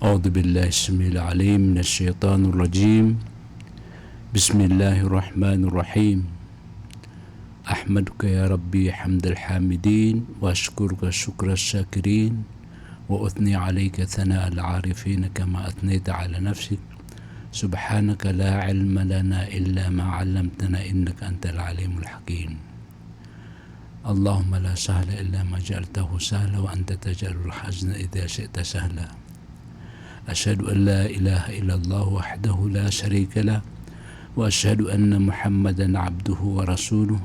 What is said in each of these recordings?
أعوذ بالله السميع العليم من الشيطان الرجيم. بسم الله الرحمن الرحيم. أحمدك يا ربي حمد الحامدين، وأشكرك شكر الشاكرين، وأثني عليك ثناء العارفين كما أثنيت على نفسك. سبحانك لا علم لنا إلا ما علمتنا إنك أنت العليم الحكيم. اللهم لا سهل إلا ما جعلته سهلا، وأنت تجعل الحزن إذا شئت سهلا. أشهد أن لا إله إلا الله وحده لا شريك له، وأشهد أن محمدا عبده ورسوله.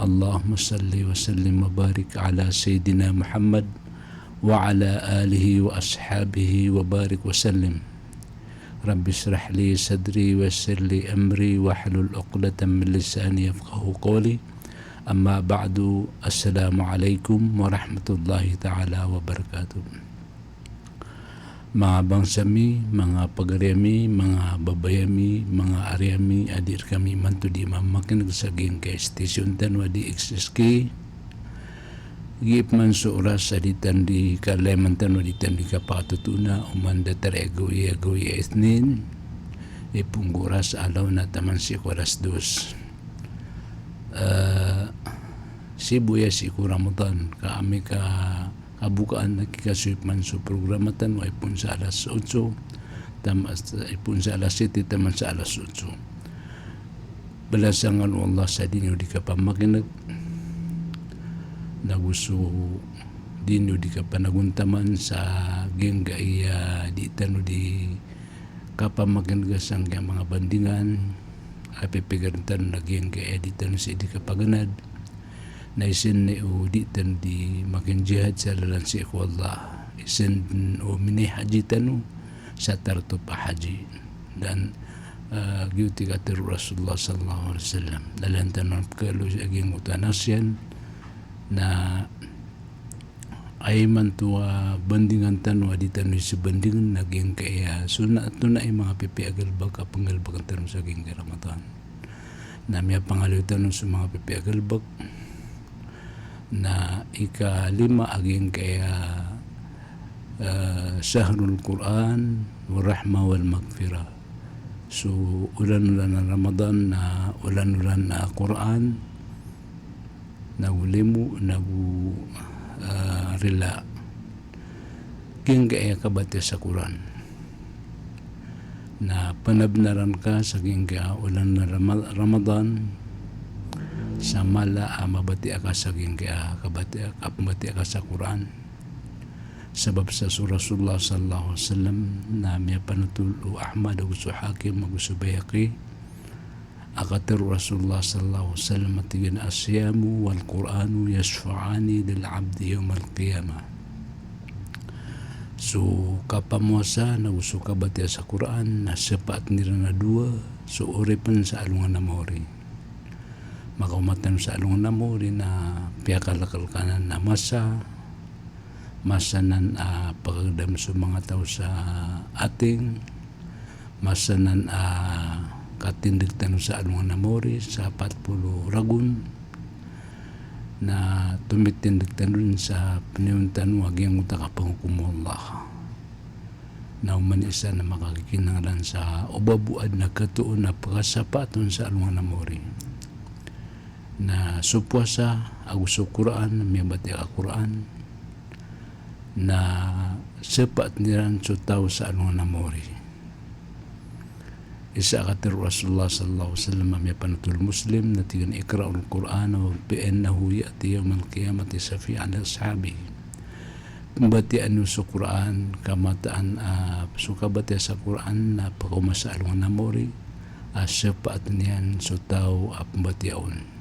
اللهم صل وسلم وبارك على سيدنا محمد وعلى آله وأصحابه وبارك وسلم. رب اشرح لي صدري ويسر لي أمري واحلل عقدة من لساني يفقه قولي. أما بعد، السلام عليكم ورحمة الله تعالى وبركاته. Mga bangsami, mga pagaryami, mga babayami, mga aryami, adir kami manto di mamakinig sa gin kay station tanwa di XSK. Gip man sa oras sa ditan di kaleman tanwa ditan di kapatutuna umanda taregoy etnin. Ipong oras alaw na taman si oras dos. Sibuya si kuramutan kami ka kabukaan nakikasuip man sa programatan ay pun sa alas 8 ay pun sa alas 7 taman sa alas 8 balasangan Allah sa dinyo di ka pamakinag naguso dinyo di ka panaguntaman sa genggaya di tano di kapamakinag sang mga bandingan apipigarantan na genggaya di tano sa di ka paganad na isin ni o di tan di makin jihad sa lalansi ko Allah isin o mini haji tanu sa tarto pa haji dan giuti katir Rasulullah sallallahu alaihi wasallam dalan tanan kalo sa aging utanasyan na ay man tuwa bandingan tanu di tanu sa bandingan naging kaya sunat to na ay mga pipiagal bag kapangal bag tanu sa aging Ramadan na may pangalitan sa mga pipiagal bag na ika-5 aging kaya Syahrul Quran wal Rahma wal Maghfirah. So ulan-ulan na Ramadan na ulan-ulan na Quran nagulimu nagu rila king kaya kabate sa Quran na panabnaran ka sa king kaya ulan na Ramadan sa mala mabati ka sa gingga kabati ka sa Quran sabab sa Rasulullah sallallahu alaihi wasallam na may panutulo Ahmad ug Hakim ug Bayhaqi akatir Rasulullah sallallahu alaihi wasallam tigan asyamu wal Quranu yashfa'ani lil 'abdi yawm al qiyamah. So kapamosa na uso kabati sa Quran na sapat nila na dua so uripan sa alungan na mori makaumatan sa along namo rin na piyakalakal kanan na masanan pagdam sa mga tao sa ating masanan katindig tanong sa along namo rin sa 40 ragun na tumitindig tanong sa paniuntan wag yung utakapangukum Allah na umanisa na makakikinangalan sa ubabuad na katuon na pagkasapaton sa along namo rin na supuasa aguso Quran may bati ka Quran na sepat niran so tao sa anong namori isa katir Rasulullah sallallahu alaihi wasallam may panatul muslim na tigan ikra'ul Quran wa bi'annahu ya'ti yawm al-qiyamati safi'an li ashabihi bati anu sa Quran kamataan suka bati sa Quran na pagkumasa anong namori sepat niyan so tao pambatiaon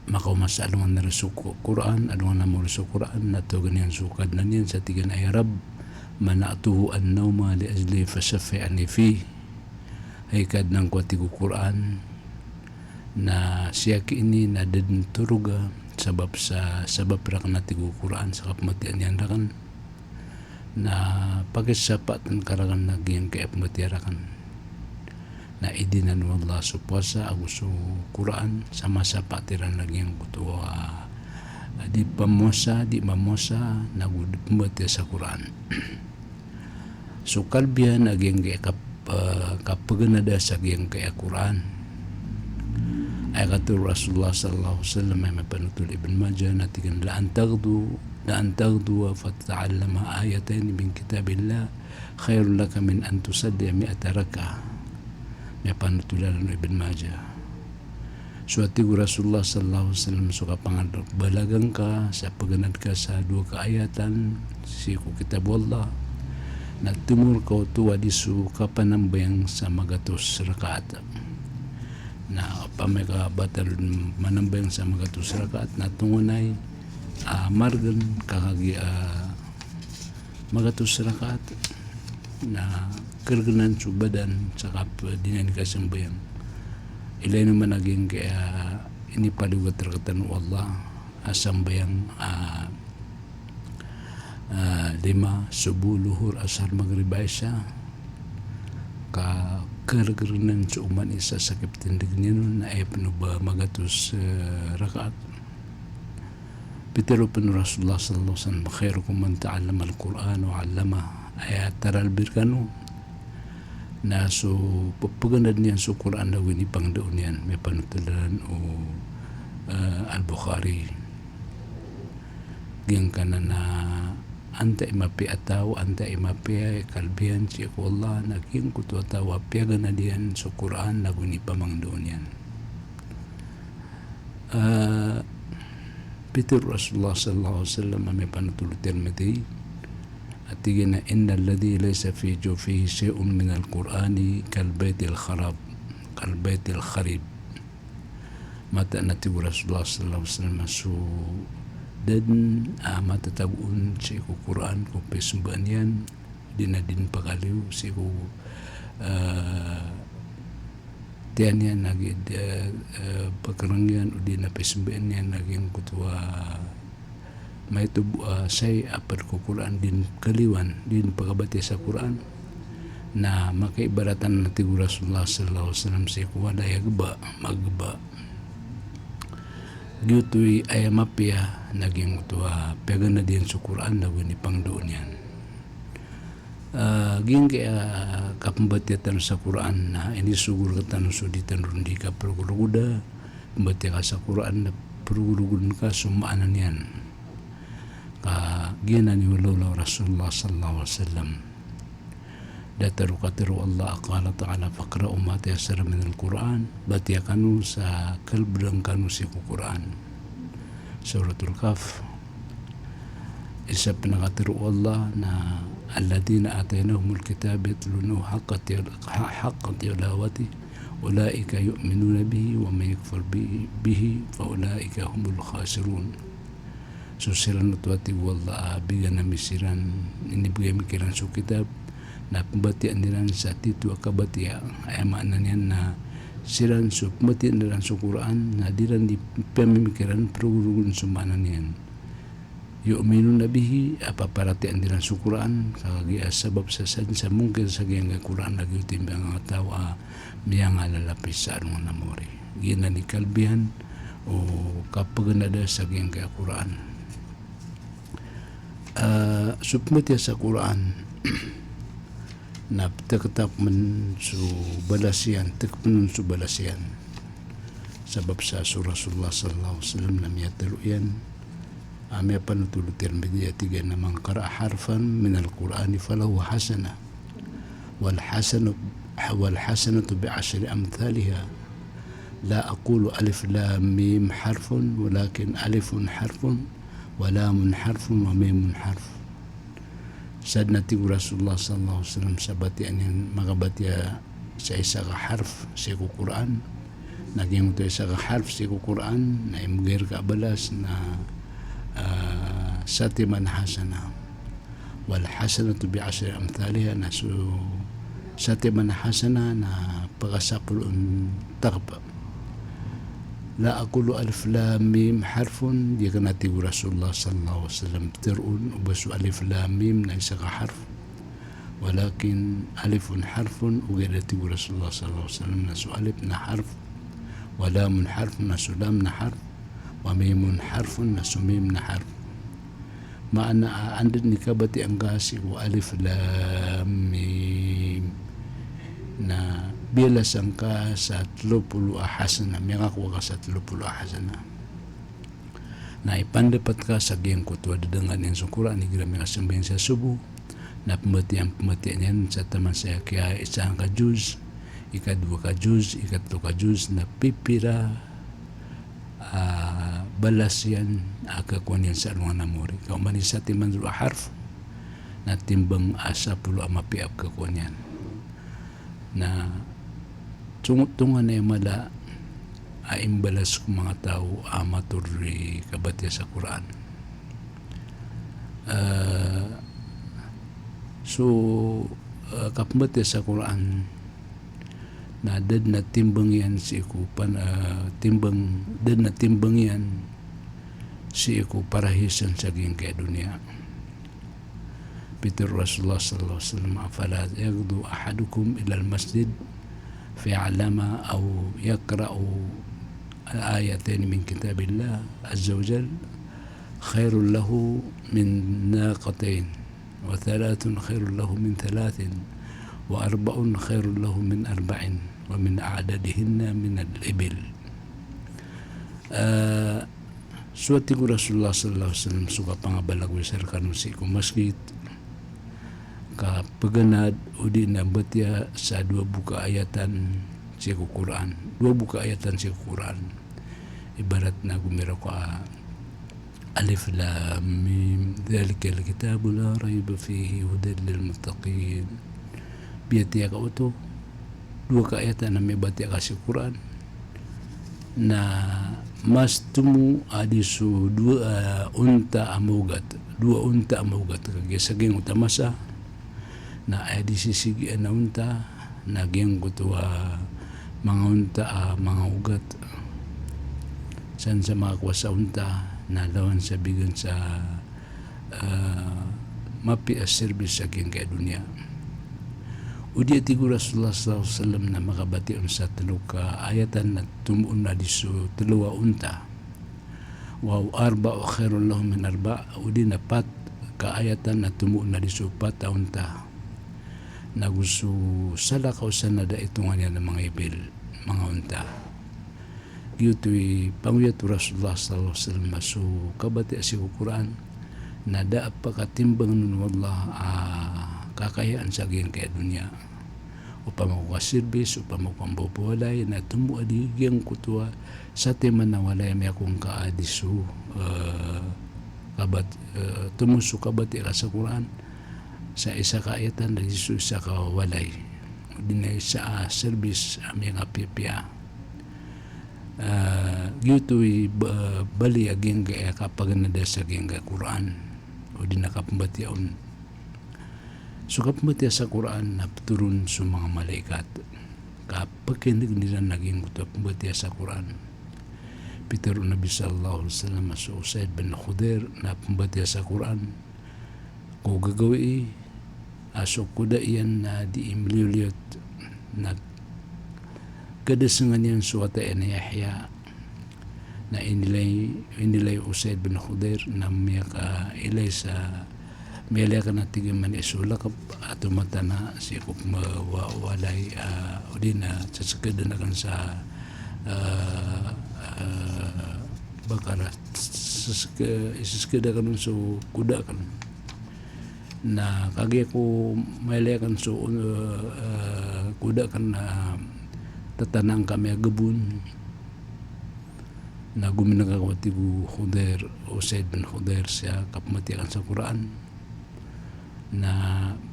makaumasa alungan na rasuko Quran alungan na mo rasuko Quran na to ganyan sukad na niyan sa tigan ay Rab mana'tuhu an-nawma li ajli fasaffi'ani fi ay kad ng kwatigo Quran na siya kini na dadin turuga sabab rak na tigo Quran sa kapmatian yan rakan na pagisapat ang karakan na giyang kaya pamatiarakan na idinan wallah supwasa aguso Quran sama sa patiran lagi yang kutuwa di mamosa nagudumbat sa Quran So kalbihan aging kaya kapaganada sa aging kaya Quran. Ay katul Rasulullah sallallahu alaihi wasallam ay mapanutul Ibn Majah natigan la'an tagdu wa fata'allama ayatain min kitabillah khairul laka min an tusalli 100 rak'ah. May panutulan Ibn Majah. Suati Rasulullah sallallahu alaihi wasallam suka balagang ka sa pagganad ka sa 2 kaayatan siku kitab Allah na tumur ka tuwa disu kapanambayang sa magatos rakaat na pameka batal manambayang sa magatos rakaat na tungunay margan kakagi magatos rakaat na kergenan subadan sa dinan kasambayang ilay naman naging kaya ini padugat rakatan Allah asambayang 5 subuh luhur asar maghrib isya ka kergenan sa uman isa sakip tindig ninon na ay panuba magatus rakaat. Pitero pun Rasulullah sallallahu alaihi wasallam khairukum man ta'allama al-Quran wa 'allama ayat taral birkanu na so pagandad niyan sa Quran daw ni pangdaon niyan may panutalan o Al-Bukhari giyang kana na anta imapi ataw anta imapi kalbihan si Allah naging kutu ataw piagan na diyan sa Quran na ni pamangdaon niyan. Peter Rasulullah sallallahu alaihi wasallam may panutul Tirmidhi atigina inna alladhi laysa fi jawfihi shay'un min al-Qur'ani kalbaytil kharib mata nati Rasulullah sallallahu alaihi wasallam so dan mata tabuun si Quran ko pesumban yan dinadin pagaliw si ko tiyan yan nagid pagkarangyan o di na pesumban yan naging kutuwa may tubo say apad ko Quran din kaliwan din pagabati sa Quran na makaibaratan na tigo Rasulullah sallallahu alaihi wasallam sa kuwala magba gyutoy ay mapya naging tuwa pegan na din sa Quran na ni pangdoon yan ging kaya kapambatiatan sa Quran na ini sugur katan suditan rundi ka perguruda pambati ka sa Quran na pergurugun ka sumaanan yan gina ni walula Rasulullah sallallahu alaihi wasallam dataru katiru Allah qala ta'ala faqra'u ma tayassara min al-Quran batiya kanu sa kalbrang kanu si Quran suratul Kahf isa pinakatiru Allah na alladhina atainahumul kitaba yatlunahu haqqa tilawati ulaika yu'minuna bihi wa man yakfur bihi fa ulaika humul khasirun. So siran natuati wala bigyan na misiran inibigay mikiran sa kitab na pembatian nilan sa titu akabatiya ay maanan yan na siran so pembatian nilan sa Quran na diran di pemimikiran perugurugun sumanan yan yu'minun nabihi apaparatian nilan sa Quran kagi sabab sa mungkin sa giyang Quran lagi utimbang nga tawa miyang alalapis sa anong namori gina ni kalbihan o kapaganada sa giyang Quran submitya sa Quran na tekatap man su balasian tekapun su balasian sabab sa Rasulullah sallallahu alaihi wasallam na miyatalo yan amya panutulu Tirmidhi tiga na man qara harfan min al-Qur'ani falahu hasana wal hasanatu bi'ashri amthaliha la aqulu alif lam mim harfun walakin alifun harfun walamun harfun wa mimun harf sad nati Rasulullah sallallahu alaihi wasallam sabatian yang magabatiya sa isa ka harf sa Quran naging ito isa ka harf sa Quran na imgir ka balas na satiman hasana wal hasanatu bi ashri amthaliha na satiman hasana na pagasapulun tagba la aqulu alif lam mim harfun di kana ti Rasulullah sallallahu alaihi wasallam terun ubasu alif lam mim na isa ka harf walakin alifun harfun ugada ti Rasulullah sallallahu alaihi wasallam na su alif na harf wa lamun harf na su lam na harf wa mimun harfun na su mim na harf maana andin ni kabati angkasi wa alif lam mim na bilas angka sa 30 ahasana miyaka ka sa 30 ahasana na ipandapat ka sa giyang kutwa dadangan yan sa Quran ni gira mga sambahin sa subo na pematian yan sa taman saya kaya isang ka juz ikadua ka juz ikatlo ka juz na pipira balas yan akakuan yan sa alungan namuri kau manisa timan dulu harf na timbang asa pulo amapiap kakuan yan na tungan na yung mala aimbalas kong mga tao amaturi kabatya sa Quran kapambatya sa Quran na dad na timbang yan si iku dad na timbang yan si iku parahisan sa giyang kaya dunia Peter Rasulullah sallallahu alaihi wasallam afala yagdu ahadukum ila al-masjid fiya'lama aw yakra'u al-ayatain min kitabillah azza wa jal khairul lahu min naqatain wa thalathun khairul lahu min thalathin wa arba'un khairul lahu min arba'in wa min a'dadihinna min al-ibil suatu Rasulullah sallallahu alaihi wasallam suka pangabalag wisar kanusi ko masjid ka paganad udi na batya sa dua buka ayatan sa Quran dua buka ayatan sa Quran ibarat na gumira ko alif lam mim dhalika al-kitabu la rayba fihi hudan lil muttaqin biya ka uto dua kaayatan na may batya ka sa Quran na mas tumu adisu dua unta amugat kagaya saging utamasa na adisisigi na unta na giyang kutuwa mga unta mga ugat san sa mga kwasa unta na lawan sa bigan sa mapi as service sa giyang kaya dunia Udi atigo Rasulullah sallallahu alaihi wasallam na makabation sa talo ka ayatan na tumuon na diso tuluwa unta. Wa arba khairul lahum min arba. Udi na pat ka ayatan na tumuon na diso pat unta. Naguso sala kausan na da itungan niya ng mga ibil, mga unta. Giyuto'y panguyat Rasulullah sallallahu alaihi wasallam so kabati asi Quran na da pagkatimbang nun wallah kakayaan sa giyang kaya dunia upang makukasirbis, upang makupambubuhalay na tumuadi giyang kutuwa sa tema na walay may akong kaadiso tumuso kabati ka sa Quran sa isa kaayatan na iso isa kawalay di na isa service aming apipya giyuto'y bali aging kaya kapag nada sa giyang Quran o di nakapambatiyaon so kapamatiya sa Quran na turun sa mga malaikat kapag kinig nila naging kapamatiya sa Quran Peter Nabi sallallahu alaihi wasallam sa Usaid bin Khudair na pambatiya sa Quran kung gagawi aso kuda iyan na di imliyuliyot na kadasangan yan suwata na Yahya na inilay Usaid bin Khudair na miyaka ilay sa mele ka natigin man isulak at umata na si kup mawalay o di na sasakada na kan sa bakara isaskada ka nun so kuda kan na kagaya ko mele kan so kuda kan na tatanang kami agabun na guminagakawatigo Khudair o Usaid bin Khudair siya kapamatiyan sa Quran na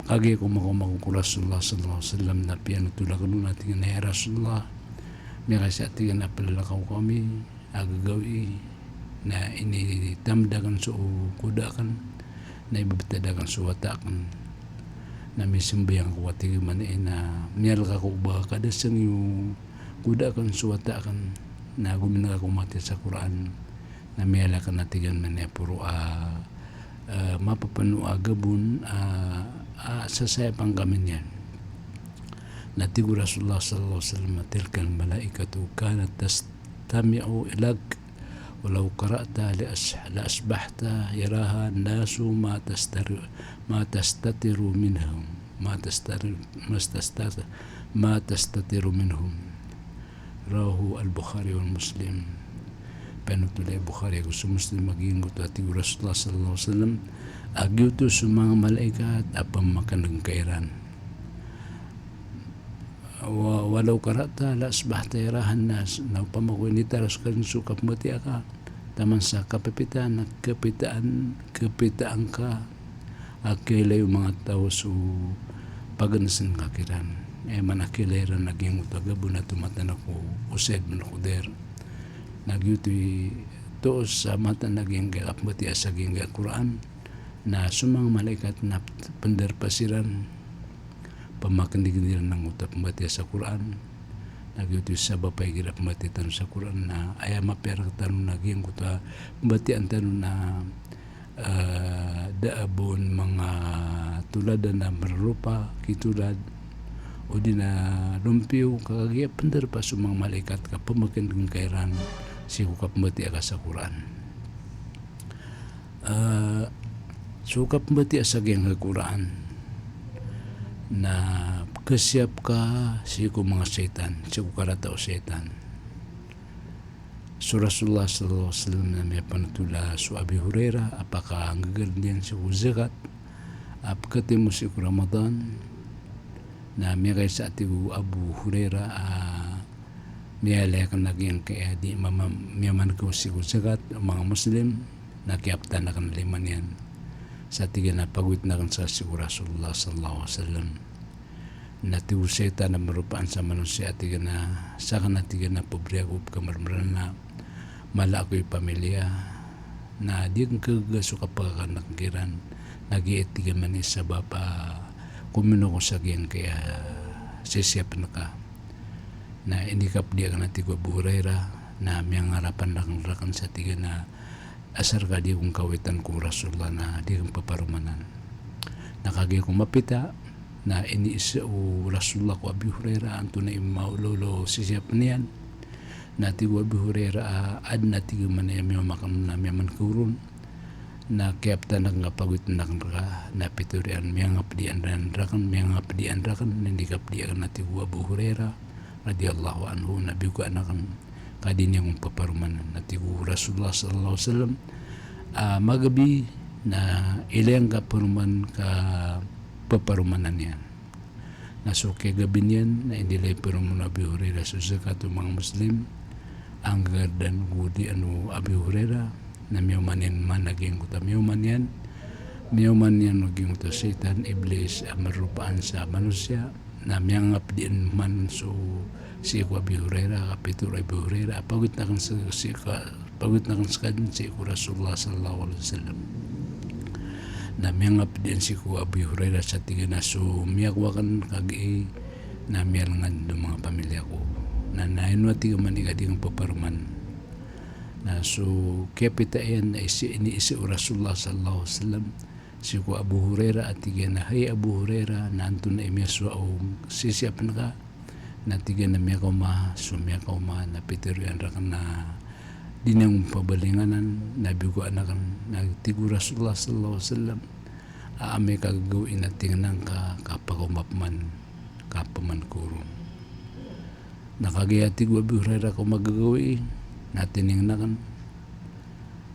kagaya ko makumaku Rasulullah sallallahu alaihi wasallam na pinatulak nun natin na Rasulullah may kasi ating na palalakaw kami agagawi na initamdagan so kudakan na ibabitadakan so watakan na may simbayang kuwatig man na miyal ka ko ba kadasang yung kudakan so watakan na guminaga kumati sa Quran na miyala ka natigan man puro mapapanu agabun sa sayapang kami niyan natigo Rasulullah sallallahu alaihi wasallam tilkal malaikatu kanat tastami'u ilak ولو قرأت لأصبحت يراها الناس ما تستتر منهم ما تستتر منهم. رواه البخاري والمسلم. Penutulay Bukhari gusto Muslim maging gutati Rasulullah sallallahu alaihi wasallam agiuto sa mga malaikat apang makanang kairan. Walau karata la asbahta yarahan nas na pamakuin taras kan sukap mati aka taman sa kapipitan kapitaan ka akilay mga tao su pagansin kakiran manakilairan naging utagabu na tumatan ako used man ako der nagyutoy toos sa mata naging kapmati asaging Quran na sumang malaikat na pandarpasiran pamakandigiran ng utap mati sa Quran nagyutoy sa bapay girap mati tanong sa Quran na aya maperak tanong naging kuta bati ang tanong na daabon mga tuladan na marupa kitulad o di na lumpiw kagaya pandarpa sumang malaikat ka pamakandigiran kairan si kukap mati aka sa Quran. Sukap mati sa geng Quran na kasyap ka si mga setan, si kukarata o setan. So Rasulullah sallallahu alaihi wasallam na may panutula su Abi Hurairah apaka ang gagandian si zakat apakati mo si Ramadan na may kay sa atigu Abu Hurairah miyalay kan naging kaya di miyaman ko si zakat mga Muslim nakiapta na kan liman yan sa tiga na pagwit na kan sa si Rasulullah sallallahu alaihi wasallam na tiwuseta na marupaan sa manusia tiga na sa kan tiga na pobriagop kamarmaran na mala ako'y pamilya na di kang kagasuka pagkakanakiran nag-iit tiga manis sa bapa kumino ko sa gyan kaya sisiyap na ka na inikap dia kana tigo Abu Hurairah na miyang harapan rakan sa tiga na asar ka di kong kawitan kong Rasulullah na di kong paparumanan nakagi kong mapita na iniisa o Rasulullah ko Abu Hurairah anto na imaulolo sisiyap niyan na tigo Abu Hurairah ad na tigo man na makan na miyaman kurun na kiapta na nga pagwit na na piturian miyang apdian rakan hindi kapdian na tigo Abu Hurairah radhiyallahu anhu nabi ko anakan kadinya ng paparumanan na tigo Rasulullah sallallahu alaihi wasallam magabi na ilang kaparuman ka paparumanan yan na so kaya gabi niyan na indilay paruman Abi Hurairah sa zakat mga Muslim ang gardan gudi Abi Hurairah na miyumanin man naging kuta miyuman yan naging kuta setan iblis marupaan sa manusia na miyangap din man so si Abi Hurairah kapitur Abi Hurairah pagwit na kan si Rasulullah sallallahu alaihi wasallam na miyangap din si Abi Hurairah sa tiga na so miyakwakan kagi na miyalangan do mga pamilya ko na nainwa tiga man ikading paparuman na so kapitayan na isi Rasulullah sallallahu alaihi wasallam si Abu Hurairah at tiga na hay Abu Hurairah na anto na imiyaswa o sisiyap na ka na tiga na miya kauma na pitirian rakan na dinang pabalinganan na bigo anakan na tigo Rasulullah sallallahu alaihi wasallam aame kagawin na tingnan ka kapagumapman kapaman kurun nakagaya tigo Abu Hurairah ko magagawi na tiningnan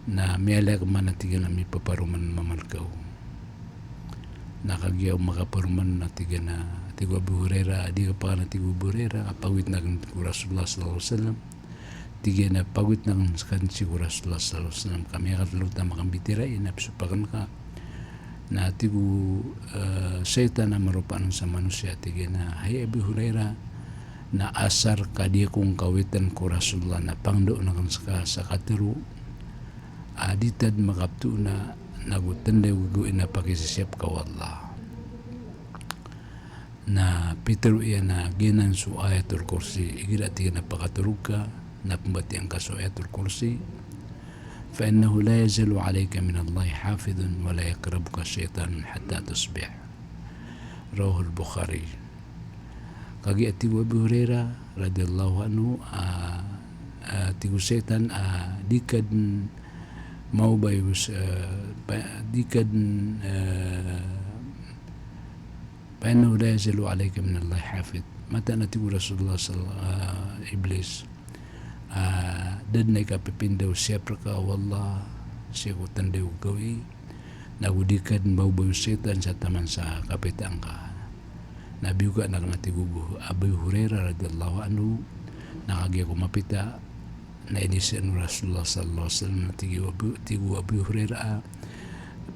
na miyalay ka man na tiga na may paparuman mamalkaw nakagyaw makaparuman na tiga na tigo Abu Hurairah di ka pa na tigo Abu Hurairah kapagwit na kan Rasulullah sallallahu alaihi wasallam tiga na pagwit na kan si Rasulullah sallallahu alaihi wasallam kami akaluta makambitiray na pisupakan ka na tigo setan na marupaan sa manusia tiga na hay Abu Hurairah na asar ka di kong kawitan ko Rasulullah na pangdo na kan sa katiru aditad makaptu na nagutanday guguin na pakisisip ka wallah na Peter iyan na ginan su ayatul kursi igira tiga na pakaturug ka na pambati ang kaso ayatul kursi فإنه لا يزال عليك من الله حافظ ولا يقربك الشيطان حتى تصبح رواه البخاري kagi ati Abu Hurairah radhiyallahu anhu tigu setan di kad mau bayus di kad فإنه لا يزال عليك من الله حافظ mata nati Rasulullah iblis dan ka pipindaw siya ka wallah siya ko tandaw gawi nagudikan mau bayu setan sa taman sa kapitang ka nabi ka nagmati gugu Abu Hurairah radhiyallahu anhu nakagi ko mapita na inisian Rasulullah sallallahu alaihi wasallam tigu Abu Hurairah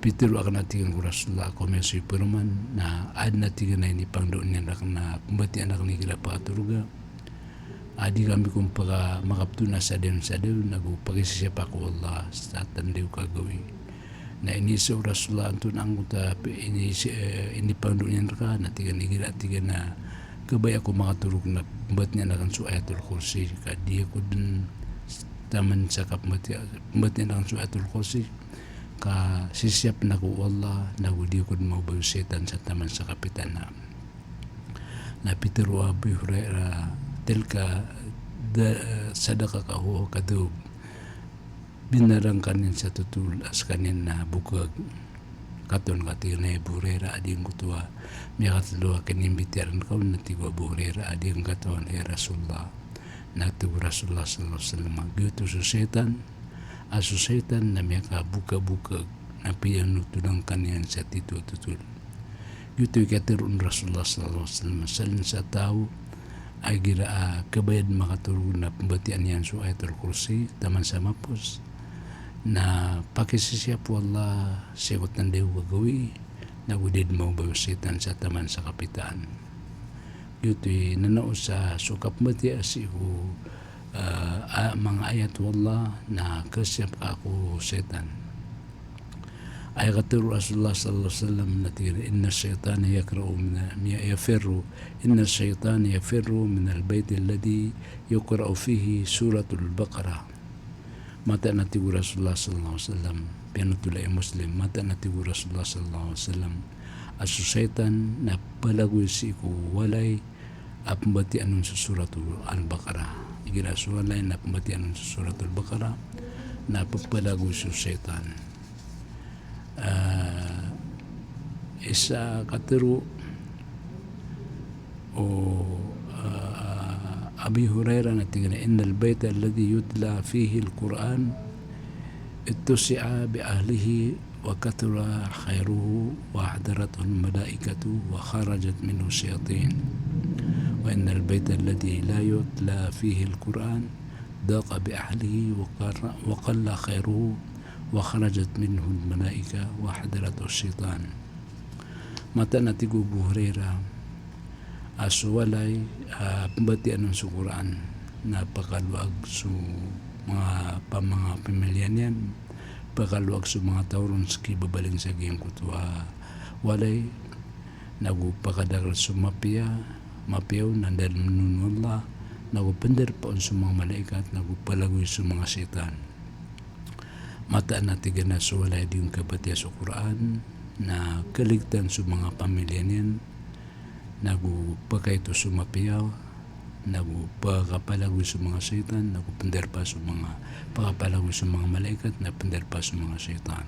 Peter akan natigan ko Rasulullah ako may superman na ad natigan na ini pangdoon niya na kumbati anak ni kila paturuga adi kami kung pagka makapto na sa din nagpag-isisip ako Allah sa tandiw kagawi na inisa Rasulullah antun ang kuta ini pangdoon niya ka natigan ni kila tigan na kabay ako makaturog na kumbati niya na kan suayatul kursi kadi ako dun taman sa kumbati niya na kan suayatul kursi ka sisiap na ko Allah nagudi ko mau bayu setan sa taman sa kapitan na Peter wa Abu Hurairah tilka sadaka ka ho kadub binarang kanin sa tutul as kanin na bukag katon katir na Abu Hurairah ading kutua miya katulua kanimbitiran ka na tigo Abu Hurairah ading katon Rasulullah na tigo Rasulullah sallallahu alaihi wasallam gitu sa setan aso setan na may buka-buka na piyano tulang kaniyan sa tutul. Yuto'y katirun Rasulullah sallallahu alaihi wasallam salin sa tao ay gira kabayad makaturog na pambatian yan so ayatul kursi taman sa mapos na pakisisya po Allah sigot ng dewa gawi na gudid mo bayo setan sa taman sa kapitaan. Yuto'y nanao sa sukap mati asiho mga ayat wallah na kasyap ako setan ay katuro Rasulullah sallallahu alaihi wasallam natir inna syaitan yafirru min albayt alladhi yuqra'u fihi suratul baqarah mata natigo Rasulullah sallallahu alaihi wasallam pinutulay muslim mata natigo Rasulullah sallallahu alaihi wasallam asu syaitan na palagoy si ko walay apambati anon sa suratul al-baqarah ginasuhan lain na pembatian sa surat al-Baqarah na papalago sa setan isa katero o Abi Hurairah na tingnan innal bayta alladhi yutla fihi al-Quran ittusi'a bi ahlihi wa kathura khairuhu wa ahdarathu al-malaikatu wa kharajat minhu shayatin وإن البيت الذي لا يتلى فيه القرآن ضاق بأهله وقل خيره وخرجت منه الملائكة وحضرته الشيطان mata natigo Abu Hurairah asuwalay pembatian ng Quran na pakaluag su mga pamilya niyan pakaluag su mga tauron ski babaling sa giyang kutwa walay nagupakadagal su mapiyaw nandal menunullah nagupender pa sa mga malaikat nagupalagoy sa mga setan mata natiga na sa walay di yung kabatiya sa Quran na kaligtan sa mga pamilya niyan nagupakay to sa mapiyaw nagupakapalagoy sa mga setan nagupender pa sa mga pakapalagoy sa mga malaikat napender pa sa mga setan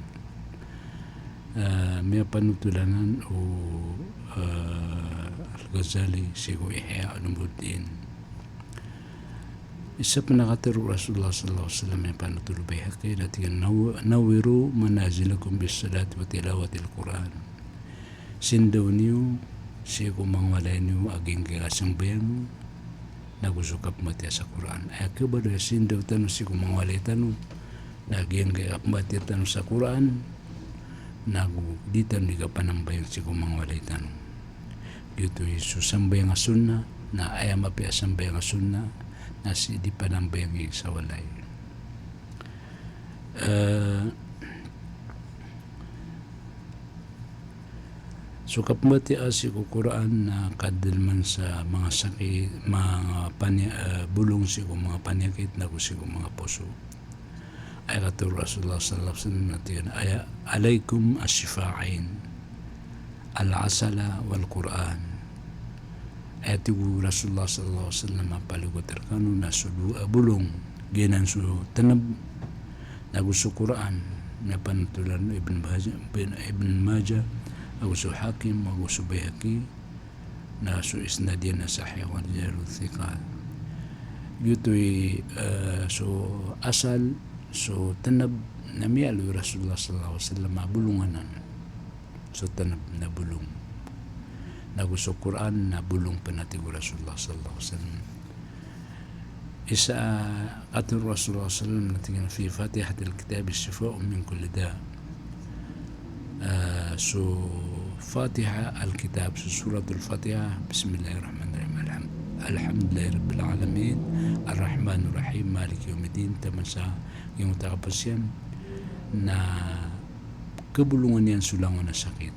may panutulanan o Al-Ghazali sigo Ihya Ulumuddin isa pa nakatiro Rasulullah sallallahu alaihi wasallam yung panutulong Bayhaqi natigan nawiru manazilakum bis salat wa tilawati al-Quran sindaw niyo sigo mangwalay niyo aging kasambayan nagusukap mati sa Quran ay kabado sindaw tanu sigo mangwalay tanu naging mati tanu sa Quran naguditan di ka panambayan sigo mangwalay tanu gitu susambayang sunna na ayam api asambayang sunna na si di panambayang sa walay sukap mati asi ko Quran na kadilman sa mga sakit mga bulong sigo mga panyakit na sigo mga puso ay katuro Rasulullah sallallahu alaihi wasallam natin ay alaikum as-shifa'ain al-asala wal-Quran ayatigu Rasulullah sallallahu alaihi wasallam palugot terkanu na bulong ginan su tanab nagusto Quran na panutulan Ibn Majah agusto Hakim agusto Bayhaqi na su isnadin na sahih wa rijalu thiqat yutoy so asal so tanab na miyalo Rasulullah sallallahu alaihi wasallam bulunganan so tanab na bulong nagusto Quran na bulong panatigo Rasulullah sallallahu alaihi wasallam isa atur Rasulullah sallallahu alaihi wasallam fi Fatihatil Kitab الشفاء من كل داء so Fatiha Al-Kitab so suratul Fatiha Bismillahirrahmanirrahim Alhamdulillahi Rabbil Alamin Ar-Rahmanir Rahim Maliki Yawmiddin tamasa yung takapasyan na kabulungan yan sulangan na sakit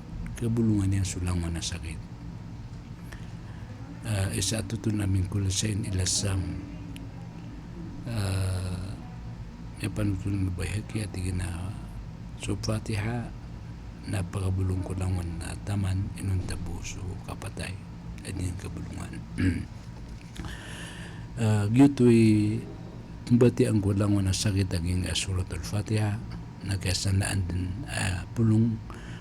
isa tutun namin kulasain ilasam may panutulan na Bayhaqi at na so Fatiha napakabulong ko lang na taman inong tabuso kapatay at yung kabulungan gyutoy bati ang kulang na sakit aging suratul Fatiha nagkasanaan din pulong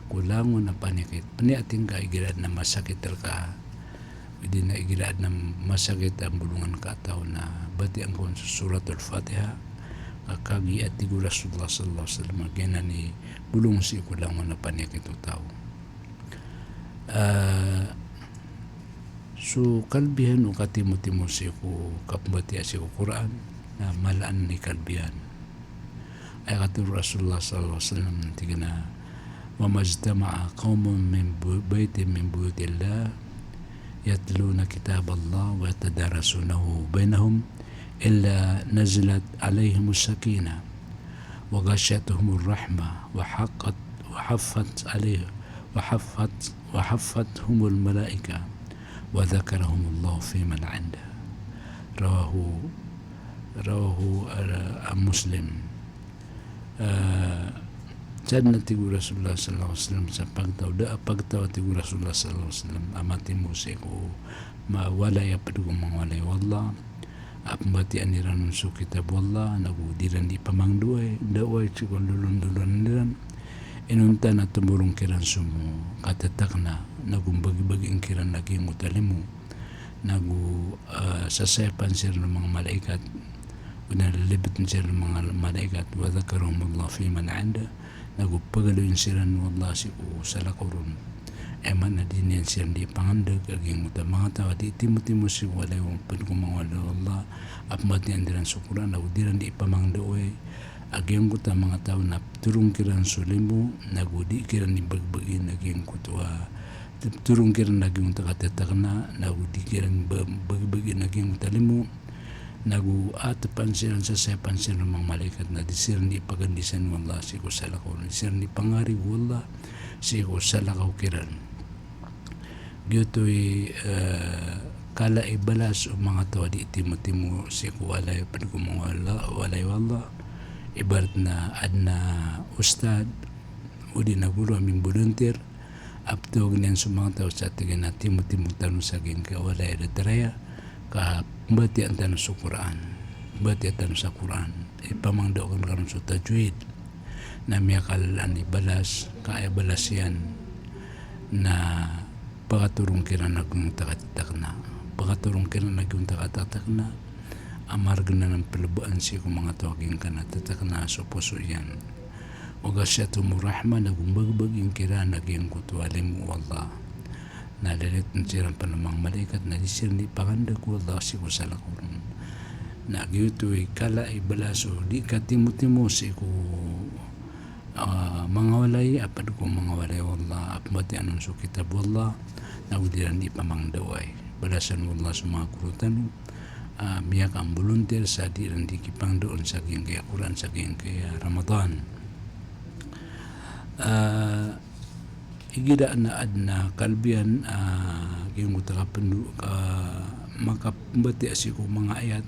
kulang na panikit paniating ka igirad na masakit ka hindi na igirad na masakit ang bulungan kataw na bati ang kulang sa suratul Fatiha kakagi at tigo Rasulullah sallallahu alaihi wasallam kaya ni bulong si kulang na panikit o tao so kalbihan o katimo-timo si ko kapbati si ko Quran na malaan ni kalbihan ay katulad Rasulullah sallallahu alaihi wasallam tiga na وَمَجْتَمَعَ قَوْمٌ مِّن بَيْتٍ مِّن بُيُوتِ اللَّهِ يَتْلُونَ كِتَابَ اللَّهِ وَيَتَدَارَسُونَهُ بَيْنَهُمْ إِلَّا نَزَلَتْ عَلَيْهِمُ السَّكِينَةُ وَغَشِيَتْهُمُ الرَّحْمَةُ وَحَفَّتْهُمُ الْمَلَائِكَةُ وَذَكَرَهُمُ اللَّهُ فِي مَنْ عِندَهُ رواه مسلم Sad na tigo Rasulullah sallallahu alaihi wasallam sa pagtaw tigo Rasulullah sallallahu alaihi wasallam amati mo si ko mawalay apadugo mawalay wallah apmati aniran su kitab wallah nagudiran di pamangduay daway chiko lulun inunta na tumurong kiran sumo katatak na nagumbagi-baging kiran naging mutalimu sasayapan sila ng mga malaikat unalilibitin sila ng mga malaikat wa dhakarahumullah fi man 'inda nagupagaluin sila ng Allah si ko sa lakoron eman na din yan sila di pangandag aging muta mga tawa di timo-timo si walay pagkumawala Allah apmat niyan diran sukuran nagudiran di pamangdaoy aging kuta mga tao na turong kiran sulimu nagudi kiran ni bagbagin aging kutwa turong kiran naging takatetak na nagudi kiran bagbagin aging talimu atapan sila sa sepan sila ng mga malaikat na di sila di pagandisan wallah si ko sa lakaw di sila di pangari wallah si ko sa lakaw kiran gyutoy kala ibalas o mga tawa di timo-timo si ko walay walay wallah ibarat na adna ustad o di na guru aming volunteer aptog niyan sa mga tawa sa tigin na timo-timo tanong sa gin ka walay retraya ka bati ang tanong sa Quran bati ang tanong sa Quran ipamangdaw kan karon sa tajwid na miyakalaan ibalas kaya balas yan na pagaturong kira naging takatatak na amarga na ng palabuan siya kung mga tawagin ka na tatak na sa puso yan o gasyatumu rahma nagumbagbaging kira naging kutualim wallah nalalit ng siran pa ng mga malaikat na di sila di pangandag wallah si ko sa lakoron nagyutoy kala ibalaso di ka timo-timo si ko mga walay apad ko mga walay wallah apmati anong so kitab wallah nagudiran di pamangdaway balasan wallah sa mga kurutan miyak ang volunteer sa di rin di kipang doon sa giyang kaya Quran sa giyang kaya Ramadan igida na adna kalbian yung utakapan makabati asi ko mga ayat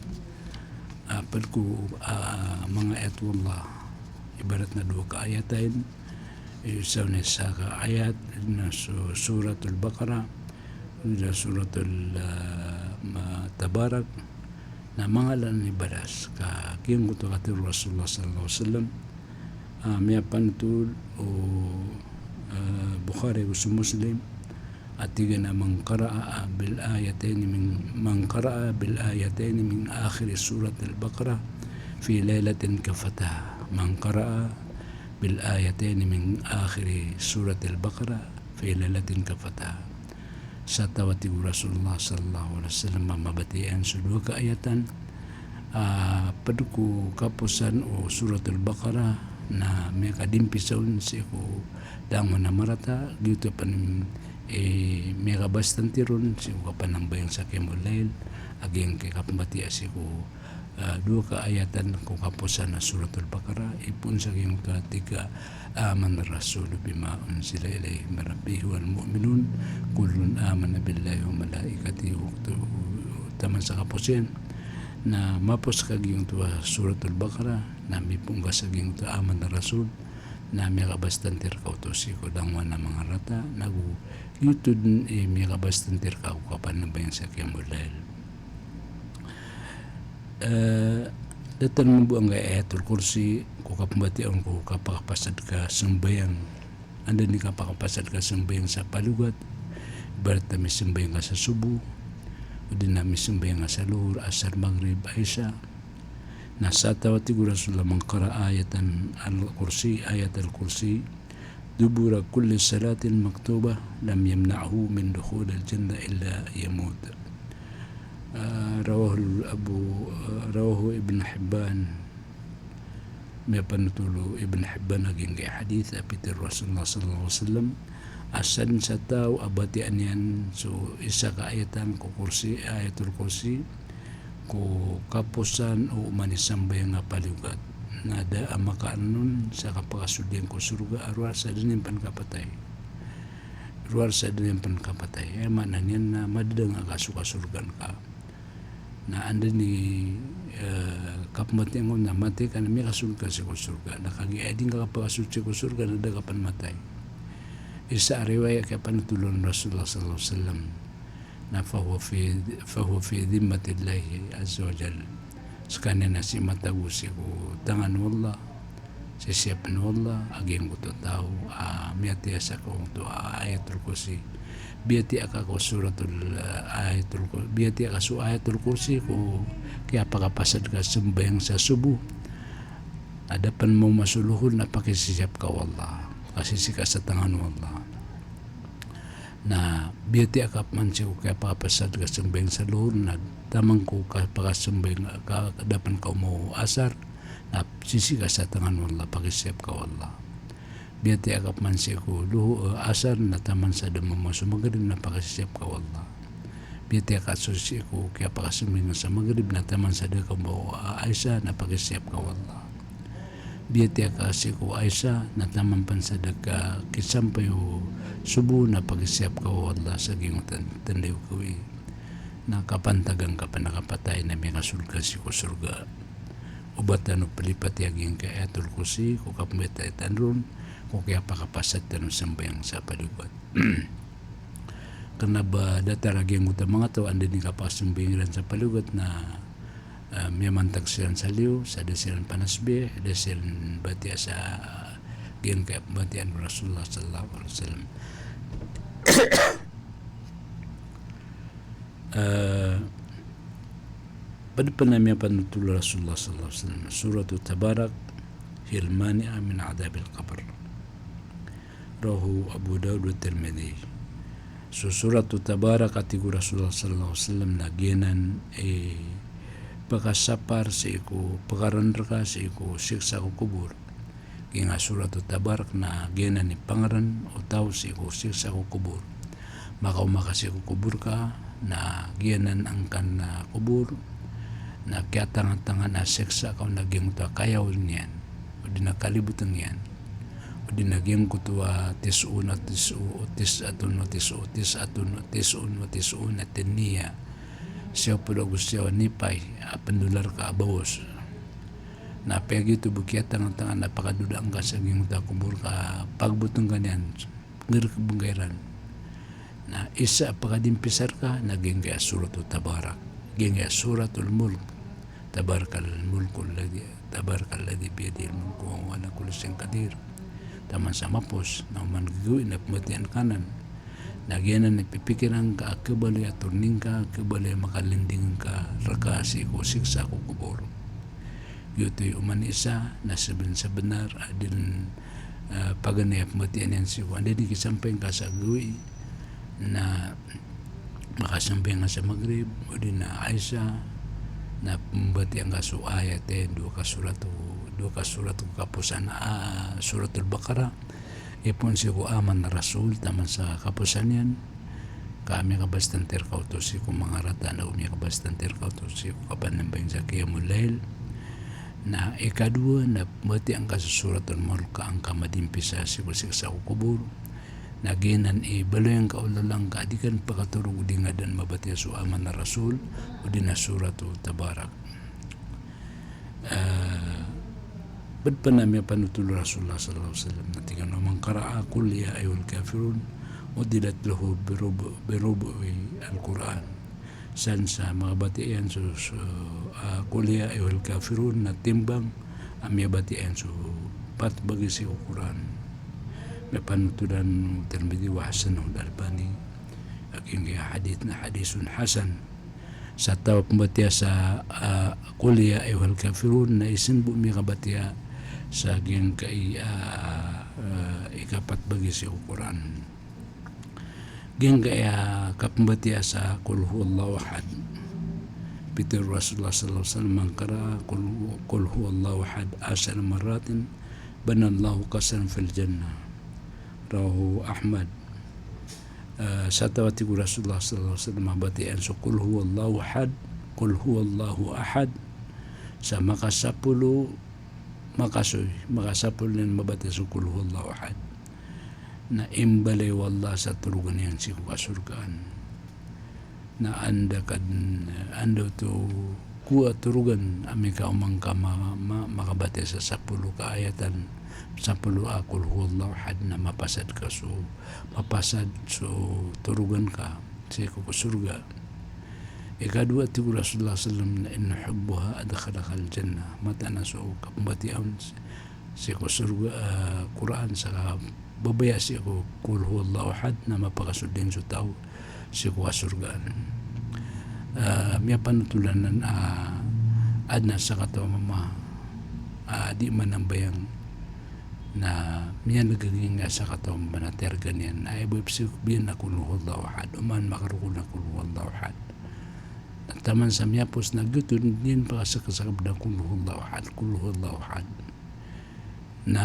apad ko mga ayat wallah ibarat na dua ka ayatain isa na sa ka ayat na suratul Baqarah na suratul Tabarak na mga lan ni balas ka kiyang utakatir Rasulullah sallallahu alaihi wasallam miapan tu Bukhari wa Muslim atigana man qara'a bil ayatayn min akhir surat al-Baqarah fi lailatin kafataha. Man qara'a bil ayatayn min akhir surat al-Baqarah fi lailatin kafataha. Satawati Rasulullah sallallahu alaihi wasallam mabatian sudua keayatan paduku kapusan o surat al-Baqarah na may kadimpisaun siku dangon na marata gitu pan may kabastantiron siku kapanambayang sa kemulail aging kay kapambati siku dua kaayatan ko kapusan na surat al-Baqarah ipun sa kiyong tiga aman rasul bima unsila ilayhi min rabbih wal mu'minun kullun amana billahi wa malaikatihi wa taman sa kapusin na mapos kaging tua suratul Baqarah na mipungga saging tua aman na rasul na may kabastantir kautosi ko dangwan na mga rata nagu yutod may kabastantir ka kapan na ba yung sakyang mulail datan mo buang nga ayatul kursi ko kapambatian ko kapakapasad ka sembayang anda ni kapakapasad ka sembayang sa palugat ibarat na may sembayang ka sa subuh udin namin sembayang sa luhur, asar, maghrib, isya. Nasa tawati Rasulullah mangkara ayatan al-kursi, ayat al-kursi dubura kulli salatin maktuba lam yamna'hu min dukhul al-jannah illa yamut. Rawahu Ibn Hibban. May panutulo Ibn Hibban naging kay hadith apitir Rasulullah sallallahu alaihi wasallam asan sa tao abatian yan so isa ka ayatan ko kursi ayatul kursi ko kapusan o manisambay nga paliugat nada ang makaanon sa kapakasudyan ko surga arwar sa dinim pankapatay manan yan na madadang agasukasurgan ka na anda ni kapamatian ko na matay ka na may kasurga sa surga nakagiading ka kapakasudyan ko surga na dagapan matay. Isa riwayat kay panutulon Rasulullah sallallahu alaihi wasallam na fahuwa fi dhimmatillahi azza wa jalla sekalian nasi matagusi ko tangan wallah sisiapin wallah aging ko to tao miyati asa ko to ayatul kursi biyati aka ko suratul ayatul kursi biyati aka su ayatul kursi ko kaya pakapasad ka sembayang sa subuh adapan mo masuluhon na pakisisip ka wallah kasi sika sa tangan wallah na biyati akap man siya kaya papasad ka sembayang sa luhur na tamang ko kapakasembayang ka dapan ka mo asar na sisika sa tangan wallah pakisip ka wallah biyati akap man siya ko asar na taman sa damang mo sumagrib na pakisip ka wallah biyati akap susi ko kaya pakasembayang sa magrib na taman sa damang mo aisa na pakisip ka wallah biyati kasi ko Aisha na tamang pansadag ka kisampay o subo na pag-isip ka o Allah sa gingutan tandiw ko na kapantagang ka pa nakapatay na may kasulga si ko surga ubatan o palipat yaging ka etul ko si ko kapamitay tanron ko kaya pakapasat tanong sambayang sa palugat karena ba dataraging uta mga to andi ni kapasumbayang sa palugat na may mantag silang saliw sa dasilan panasbih dasilan batia sa giyan kaya batian Rasulullah sallallahu alaihi wasallam pada penamnya panutul Rasulullah sallallahu alaihi wasallam suratu tabarak hil mani'a min adabil qabr rawahu Abu Dawud wa Tirmidzi so suratu tabarak atigu Rasulullah sallallahu alaihi wasallam nagianan pakasapar sa iku pakaranraka sa iku siksa ko kubur kaya nga surat o tabarak na gina ni pangaran o tao sa iku siksa ko kubur makaumaka ko kubur ka na gianan ang kan na kubur na kaya tangan-tangan na siksa ka o naging ito kayaw niyan o di nakalibutan yan o di naging kutuwa tisun at tisun at tiniya siya po gusto nipay pendular ka abawos na pegi tu bukiat tangan-tangan napakadudang ka sa nging kubur ka pagbutong ganyan ngir kabungairan na isa pakadimpisar ka naging kaya suratul tabarak ging kaya suratul mulk tabarakal mulkul ladhi Tabarakalladzi biyadihil mulku wa huwa ala kulli syai'in qadir. Taman sa mapos na manggawin na pematian kanan nagyanan ipipikiran ka kebali aturning ka kebali makalinding ka rakasi ko siksa ko kubor yutoy uman isa na sa benar adin paganay pematian yan si Juan di kisampay ka sa gawi na makasampay nga sa Maghrib o din na Aisha na pembatian ka sa ayat dua ka surat kapusan suratul Baqarah ipon si ko aman na rasul taman sa kapusan yan kami kabastan terkauto si ko mga rata na umya kabastan terkauto si ko kapanambayin sa Qiyamul Lail na ikadua na mati ang kasasuratul Mulk ang kamadimpisa si ko sa kubur na ginan baloy ang kaulalang kaadikan pakaturog di nga dan mabati so aman na rasul o di na suratu Tabarak Bad pa namin panutul Rasulullah sallallahu alaihi wasallam na tingnan naman kara'a kul ya ayyuhal kafirun udilat lahu birubu'i al-Quran san sa mga batian so kul ya ayyuhal kafirun na timbang amya batian so pat bagi si Quran may panutulan Tirmidhi wa hasanahu al-Albani aking hadith na hadithun hasan sa tawag pembatia sa kul ya ayyuhal kafirun na isin bu mi kabatia sa gin kay ikapat bagi si Quran gin kaya kapembatia sa kul huwallahu ahad Peter Rasulullah sallallahu alaihi wasallam mangkara kul huwallahu ahad asal maratin banallahu qasan fil jannah rawahu Ahmad sa tawati Rasulullah sallallahu alaihi wasallam batian so kul huwallahu ahad sa makasapul nin mabati sa kul huwallahu ahad na imbalay wallah sa turugan yan si kasurgaan na anda to kuwa turugan ami ka umang ka makabati sa 10 kaayatan 10 kul huwallahu ahad na mapasad so turugan ka si kasurga ikadua ti Rasulullah sallam na inna hubbuha adkhalaka al-jannah mata na so kapambatian si ko surga Quran sa babaya si ko kul huwallahu ahad na mapakasudin so tao si ko surgaan miya panutulanan adna sa kataw mama di man ang bayang na miya nagaging sa kataw mama na tergan yan ay ibig sabihin na kul huwallahu ahad uman makarukul na kul huwallahu ahad taman sa miyapos na gutun din pa sa kasakab na kul huwallahu ahad na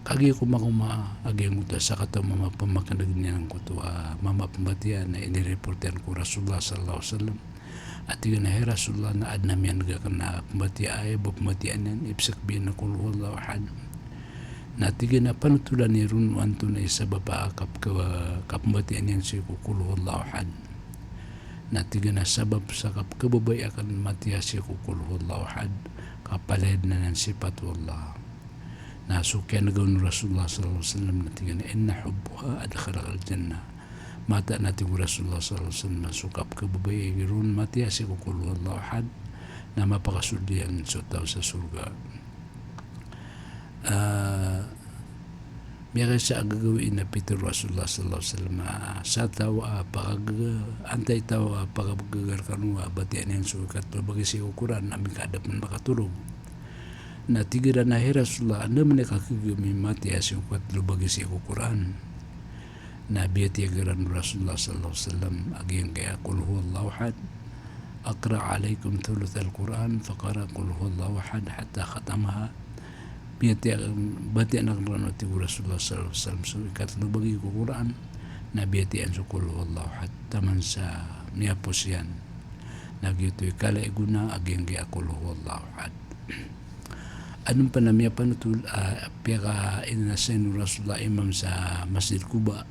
kagi kumakuma agi mo sa kataw mama pamakanag niya ng kuto mama pambatian na inireportian ko Rasulullah sallallahu alaihi wasallam at yun na Rasulullah na ad namin na pambatian ay pambatian yan ibsak biyan na kul huwallahu ahad na tigin na panutulan ni Run wanto na isa baba kapambatian yan si kul huwallahu ahad na tigin na sabab sa kababay akan matiya si kul huwallahu ahad kapalad na ng sifat wallah na sukyan na gawin Rasulullah sallallahu alaihi wasallam na tigin na inna hubbuha adkhalaka al-jannah mata na tigin Rasulullah sallallahu alaihi wasallam na sukap kababay girun matiya si kul huwallahu ahad na mapakasuldian sa tao sa surga Miyakay sa agagawin na Peter Rasulullah sallallahu alaihi wasallam sa tawa antay tawa pagagar kanwa batian yang sukat bagi si ukuran namin kadap man makatulog na tigiran na Rasulullah anda man nakakigami mati si ukat bagi si ukuran na biyati agaran Rasulullah sallallahu alaihi wasallam aging kaya kul huwallahu ahad aqra alaikum thuluth al-Quran faqara kul huwallahu ahad hatta khatamaha biyati bati anak rano ti Rasulullah sallallahu alaihi wasallam so ikatlo bagi ko Quran na biyati an sukul wallahu hatta taman sa miyapos yan nagyutoy kala iguna aging gi akul wallahu had anong pa na miya panutul piyaka inasen Rasulullah imam sa Masjid Quba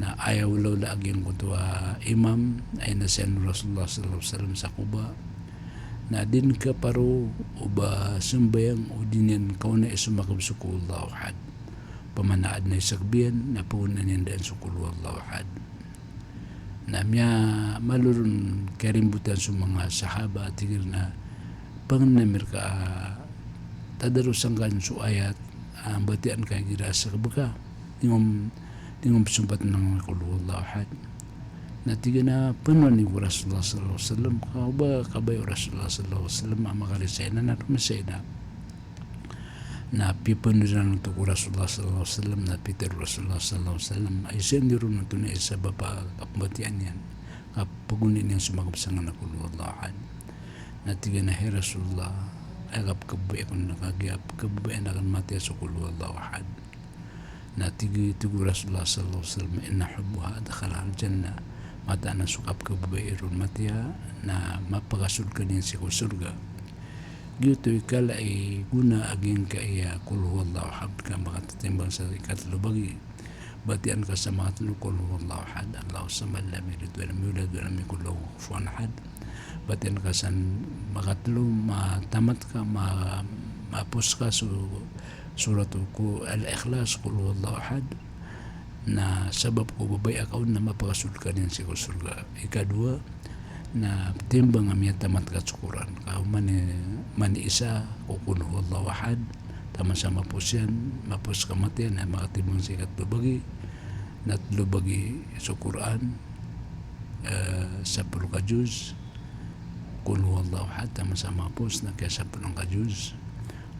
na ayaw law la aging kutua imam ay nasen Rasulullah sallallahu alaihi wasallam sa Quba na din ka paro uba sembayang o din kauna isumakab sukul wallahu had pamanaad na isagbiyan na punan yan daan sukul wallahu had na miya malurun karimbutan sa mga sahaba tigil na pangnamir ka tadarusan kan su ayat batian ka girasa kabaka tingom sumpat ng qul huwallahu ahad na tiga na penuh ni Rasulullah sallallahu alaihi wasallam kabay Rasulullah sallallahu alaihi wasallam makalisayna na rumasayna na pipandiran untuk Rasulullah sallallahu alaihi wasallam na Peter Rasulullah sallallahu alaihi wasallam ay sendiri na tunay sa bapa kapbatian yan kapagunin yang sumagapsangan na qul huwallahu ahad na tiga na Rasulullah ay kapkabay ako nakagiap kabay na kan mati sa qul huwallahu ahad na tiga Rasulullah sallallahu alaihi wasallam inna hubbuha adkhala al-jannah mata na sukap kababairun matya na mapagasulkan yan sa surga gitu ikala ay guna aging kaya qul huwallahu ahad ka makatatimbang sa ikatlo bagi batian ka sa mga talo qul huwallahu ahad Allahu samad lam yalid wa lam yulad wa lam yakul lahu kufuwan ahad batian ka sa makatlo matamat ka mapus ka surat al-ikhlas qul huwallahu ahad na sabab ko babay akaw na mapakasulkan yan sa surga. Ikadua na timbang amya tamat katsukuran kao mani isa qul huwallahu ahad tama sa mapus yan mapus kamatian na makatimbang sa ikatlo bagi na tlo bagi sa Quran 10 ka juz qul huwallahu ahad tama sa mapus na kaya 10 ka juz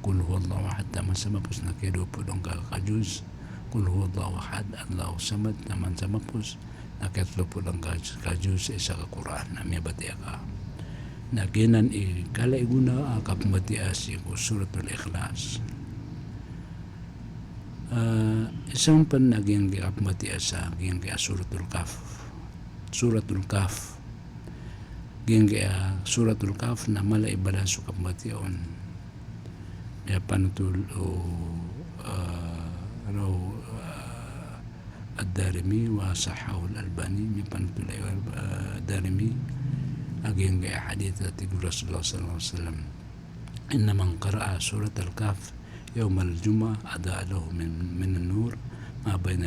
qul huwallahu ahad tama sa mapus na kaya 20 ka juz qul huwallahu ahad Allahu samad naman sa mapus nakatlo po lang kajus sa isa ka Quran na may batia ka na ginan kala iguna kapmatia si suratul ikhlas isang pan naging kapmatia sa giyang kaya suratul kaf giyang kaya suratul kaf na mala ibala sa kapmation ya panutul الدارمي وصححه الألباني من بنت الدارمي أجين حديث تقول رسول الله صلى الله عليه وسلم إن من قرأ سورة الكهف يوم الجمعة أضاء له من النور ما بين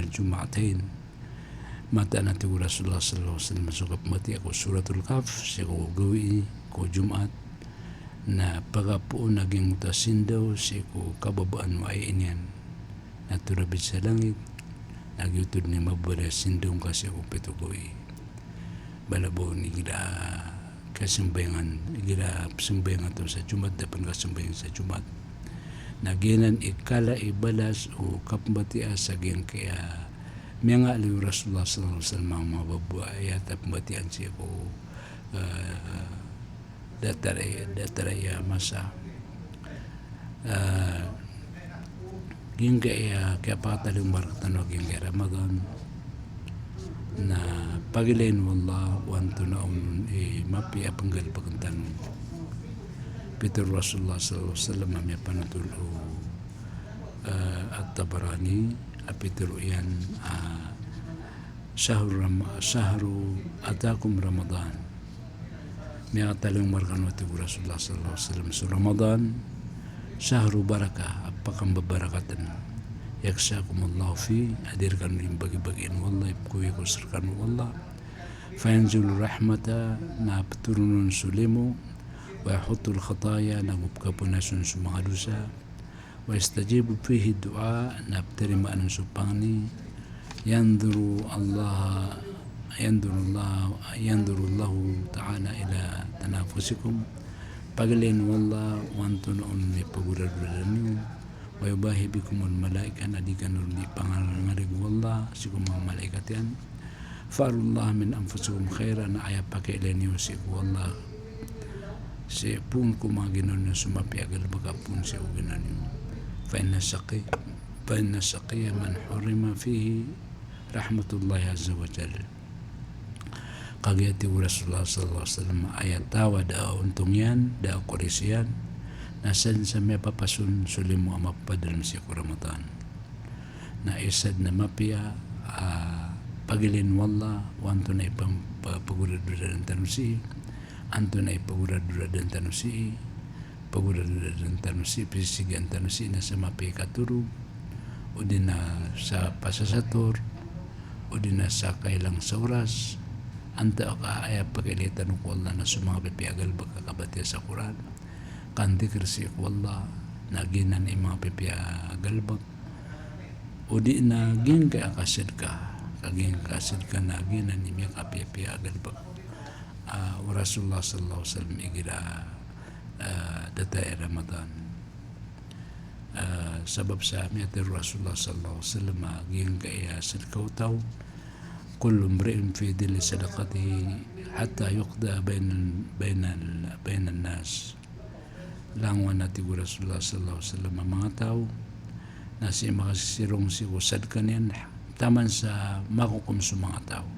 الجمعتين ما تأنا تقول رسول الله صلى الله عليه وسلم سوكب متي أكو سورة الكهف سيكو قوي كو جمعة na pagapuon naging mutasindaw siku kababaan wa inyan naturabit sa langit nagyutod ni mabara sindong kasi ako pitukoy balabaw ni gila kasimbayangan gila simbayangan to sa Jumat dapan kasimbayangan sa Jumat naginan ikala ibalas o kapbatia sa giyang kaya mga aliw Rasulullah sallallahu alaihi wasallam mababuay at kapbatian siya ko dataraya masa gingga kaya pataling baraktan o gingga Ramadan na pagilain wallah wanto na mapi apanggal pagantan Peter Rasulullah sallallahu alaihi wasallam may panatulo at Tabarani apitiro yan sahru atakum Ramadan may ataling markan wati Rasulullah sallallahu alaihi wasallam sa Ramadan sahru barakah apakang babarakatan yaksakumullahu fi hadirkan rin bagi-bagian wallah ipkuwi ko sarkan wallah fayanzul rahmata na paturunun sulimu wa yahutul khataya na gupkapunasun sa mga dosa wa istajibu fihi dua na pterimaan sa pangni yanduru Allah ta'ala ila tanafusikum pagalin wallah wantun on ni pagurad-urad niyo wa yubahi bikumul malaika na di kanur di pangalangarig wallah sikum mga malaikat yan fa'arullah min anfusikum khaira na ayaw pakailan niyo si wallah si pun kumaginon na sumapiagal bagapun si uginan niyo fa'inna saqiya man hurima fihi rahmatullahi azza wa jalla kagiyati Rasulullah sallallahu alaihi wasallam ayat tawa da untong yan da korisyan nasan sa may papasun sulimu ang mapadal si Ramadan na isad na mapia pagilin wallah wanto na ipang pagurad-urad ng tanusi anto na ipagurad-urad ng tanusi pagurad-urad ng tanusi pisigi ang tanusi na sa mapia katuro o din na sa pasasator o din na sa kailang sa oras anta ka aya pagilitan ko Allah na sumanga pipiagal bagkakabati sa Quran kan dikir si ko Allah na ginan mga pipiagal bag udi na gin ka akasid ka kagin kasid ka na ginan mga kapipiagal bag Rasulullah sallallahu alaihi wasallam igira datay Ramadan sabab sa miyatir Rasulullah sallallahu alaihi wasallam gin ka iya sidkaw taw كل امرئ في ظل صدقته حتى يقضى بين الناس langwan nati Rasulullah sallallahu alaihi wasallam mga tao na si makasirong si usad kanian taman sa makukum sa mga tao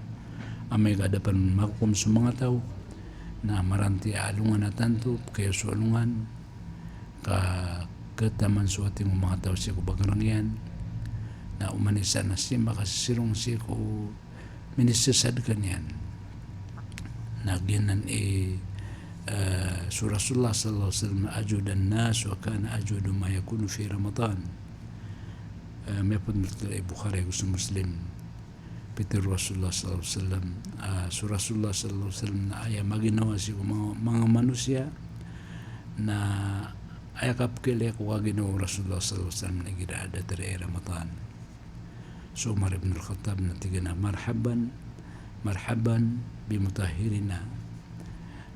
amay kadapan makukum sa mga tao na maranti alungan na tanto kayo sa alungan kataman sa ating mga tao si kubagarangyan na umanisa na si makasirong si ko minisasad kanyan naginan Rasulullah sallallahu alaihi wasallam ajud an-nas wa kana ajud ma yakunu fi Ramadan may pun Bukhari gus Muslim Peter Rasulullah sallallahu alaihi wasallam Rasulullah sallallahu alaihi wasallam na aya maginawa si mga manusia na aya kapkele ko ginawa Rasulullah sallallahu alaihi wasallam na gidada dari Ramadan so Umar ibn al-Khattab natigana marhaban bimutahhirina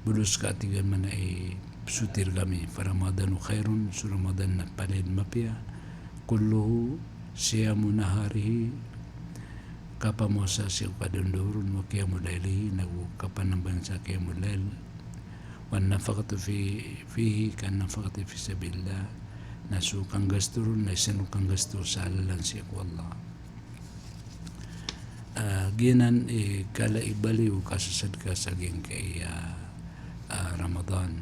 bulus ka tigan man ay sutir kami fa Ramadanu khairun su Ramadan na palid mapia kulluhu siyamu naharihi kapamosa si kadundurun wa qiyamul laili nagu kapanamban sa qiyamul lail wan nafaqatu fihi kan nafaqati fi sabilillah nasu kang gasturun na sinu kang gastur sa alalan si Allah ginan kala ibaliw kasasad ka sa gin kay Ramadan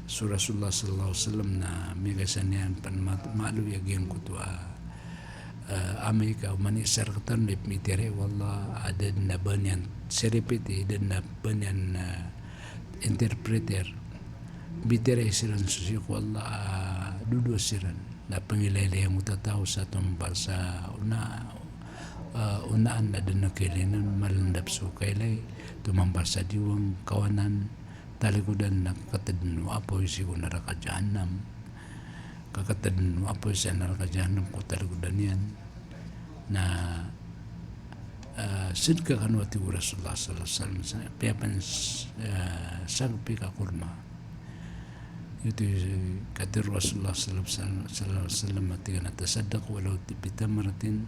so Rasulullah sallallahu alaihi wasallam na migasan yan pan maalu yagin ko to amay ka mani sarkatan lip mitire wallah adad na banyan seripiti adad na banyan interpreter bitire siran susik wallah dudu siran na pangilaylay ang utataw sa tumbal sa unaan na din na kailinan malandap so kailay tumambal sa diwang kawanan talikudan na kakatadin mo apoy sigo naraka jahannam kakatadin mo apoy sa naraka jahannam ko talikudan yan na sidka kanwati Rasulullah sallallahu alaihi wasallam piyapan sagpi ka kurma itu kata Rasulullah sallallahu alaihi wasallam ketika natasaddaq walau bitamratin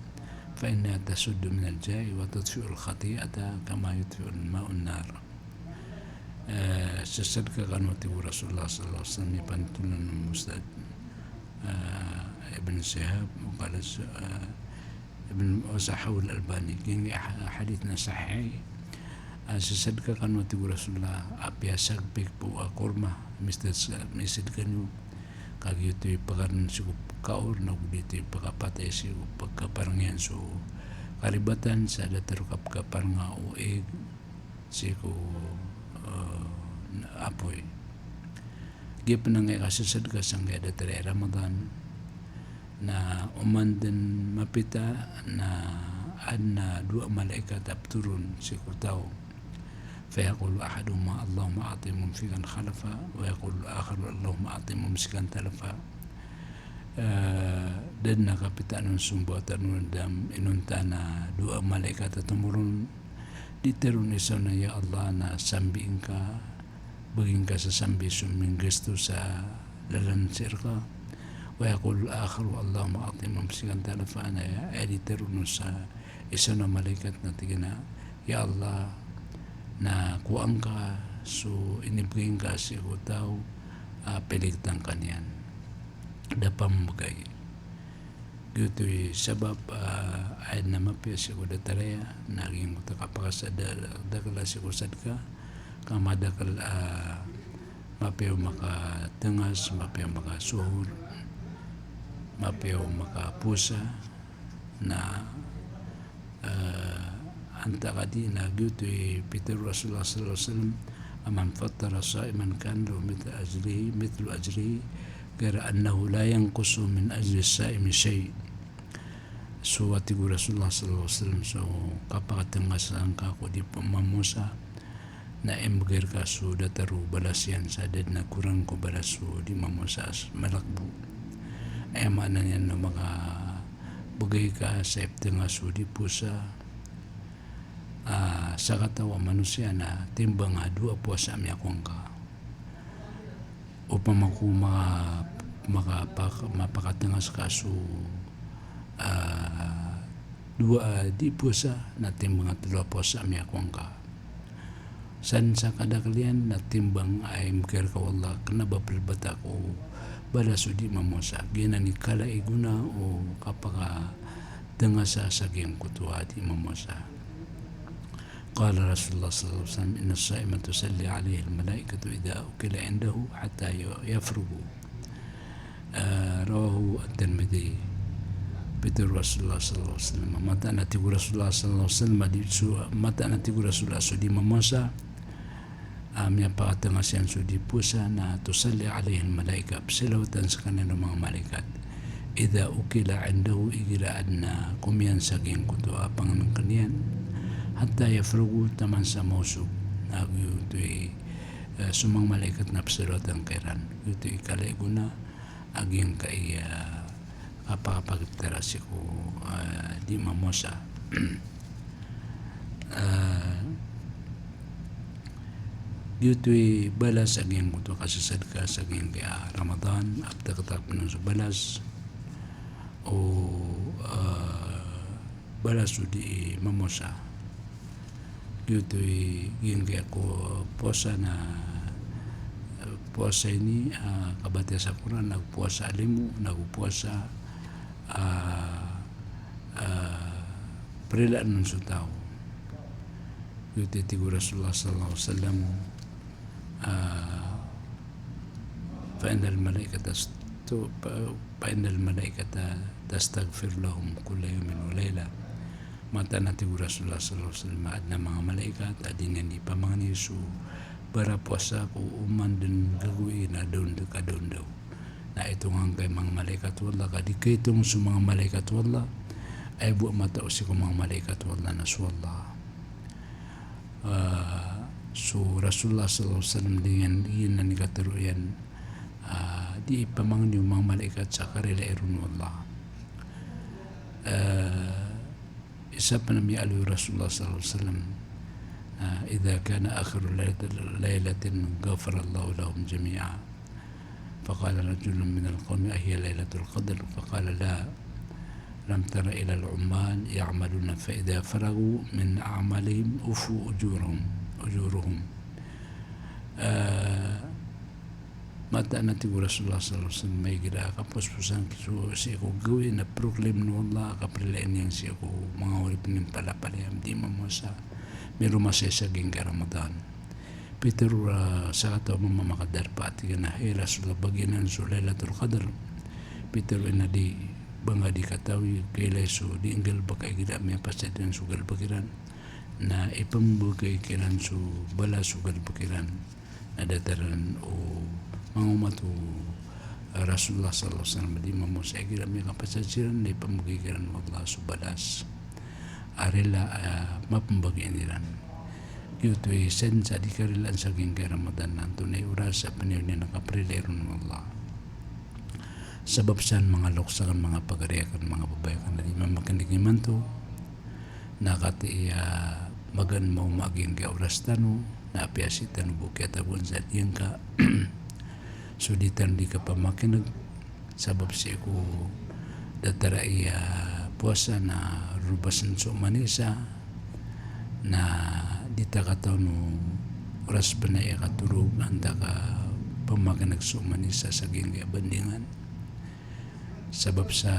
fa inna tasuddu min al-ja'i wa tudfi'u al-khati'ata kama yudfi'u al-ma'u an-nar sesadka kan waktu Rasulullah sallallahu alaihi wasallam pantulan Mustad Ibn Shihab وقال ابن وصححه الألباني كين حديثنا صحيح sesadka kan waktu Rasulullah apiasag pikpo akorma misid kanyo kagi ito pagaran sigo kaor na dito pagapatay sigo pagkaparangyan so karibatan sa datar kapkapar nga ueg sigo apoy gip na nga kasasad ka sang nga datar Ramadan na umandan mapita na adna dua malaikat apturun sigo tao فيقول أحدهما اللهم أعطي ممسكا خلفا ويقول الآخر اللهم أعطي ممسكا تلفا دنا kapitan sumbatan dam inuntana dua malaikat tumurun diterun isana ya Allah na sambing ka baging ka sa sambi suming gesto sa lalan sirka wa yaqul al-akhar Allahumma a'ti mumsikan talafa ana ya diterun sa isana malaikat na tigana ya Allah na kuang ka so inibigin ka si utaw peligtang kanyan dapam bagay gitu sabab ay na mapya si kuda taraya naging utakapakasada dakala si kusad ka kamadakal mapya makatengas mapya makasuhur mapya makapusa na anta kadina gitu Peter Rasulullah sallallahu alaihi wasallam aman fattara sa'iman kan lahu mithlu ajrihi غير أنه لا ينقص من أجل الصائم شيء So atigu Rasulullah sallallahu alaihi wasallam so kapakatangasan ka ko di pamamusa na embagir ka so dataru balasian sa dad na kurang ko balaso di mamusa malakbu ay mana niyan na mga bagay ka sa nga so di pusa sa katawa manusia na timbang dua puasa mi akong ka upang mapakatangas ka so dua di puasa na timbang at dua puasa mi akong ka san sa kadaklian na timbang ay mkir ka wallah kena bapilbata ko bala sudi mamosa gina ni kala iguna o kapaka tengah sa saging kutua di mamosa. Qala Rasulullah sallallahu alaihi wasallam inna as-sa'ima tusalli alaihi al-malaikatu idha ukila indahu hatta yafrugu. Rawahu at-Tirmidzi. Betul Rasulullah sallallahu alaihi wasallam mata nanti Rasulullah sallallahu alaihi wasallam mata nanti Rasulullah sudi mamosa amya pakatanga siyan sudi pusa na tusalli alaihi al-malaika psilawatan sa kanila mga malaikat idha ukila indahu igilaan na kumiyan saging kuto apang ng kaniyan hatta yafrugu taman sa mausog na yuto'y sumang malaikat na psilawatan kairan yuto'y kalaiguna aging kay kapagterasi ko di mamosa yuto'y balas aging kuto kasasad ka saging kaya Ramadan apta katak pinang sa balas o balas di mamosa yuto'y ging kaya ko posa na puasa ini kabate sa Quran nagpuasa alimu nagpuasa perilaan ng sutaw yutitigu Rasulullah sallallahu alaihi wasallam فإن الملائكة تستغفر لهم كل يوم وليلة mata natigu Rasulullah sallallahu alaihi wasallam adna mga malaikat adin ni pamangani su para puasa ko uman din gagawin na doon daw na itong hanggang mga malaikat wallah kadikitong sa mga malaikat wallah ay buwa mata usi ko mga malaikat wallah na suwallah so Rasulullah sallallahu alaihi wasallam din na nikataruyan di pamangani yung mga malaikat sa karila irun wallah isa pa nami alu Rasulullah sallallahu alaihi wasallam إذا كان آخر ليلة غفر الله لهم جميعا فقال رجل من القوم أهي ليلة القدر فقال لا لم تر إلى العمال يعملون فإذا فرغوا من أعمالهم أوفوا أجورهم mata natigu Rasulullah sallallahu alaihi wasallam may gila kapos-posan si ako gawin na proclaim no Allah kaprilain yang si ako mga urip ning palapaliam di mamosa meron masasaging ka Ramadan Peter sa ato mamamakadar pati ka na hey Rasulullah baginan so Lailatul Qadr Peter na di banga di katawi kailay so di inggal bakay gila may pasadin so galbakiran na ipambagay kiran so bala so galbakiran na dataran o mangumatu Rasulullah sallallahu alaihi wasallam di mamusa gila may kapasadiran na ipambagay kiran Allah so balas arila mapambagyan nilan yuto'y sensa di karilan saging kay Ramadan na tunay oras sa panahon niya nakaprilero ng Allah sabab saan mga loksakan mga pagariakan mga babayakan na di mamakandikiman to nakati magan mo maging kay oras tano na apiasitan bukit abon sa diyan ka suditan di ka pamakinag sabab siya ko datara puasa na rubasan so manisa na dita kataw no oras ba na ikaturog anta ka pamakinag so manisa sa gingga bandingan sabab sa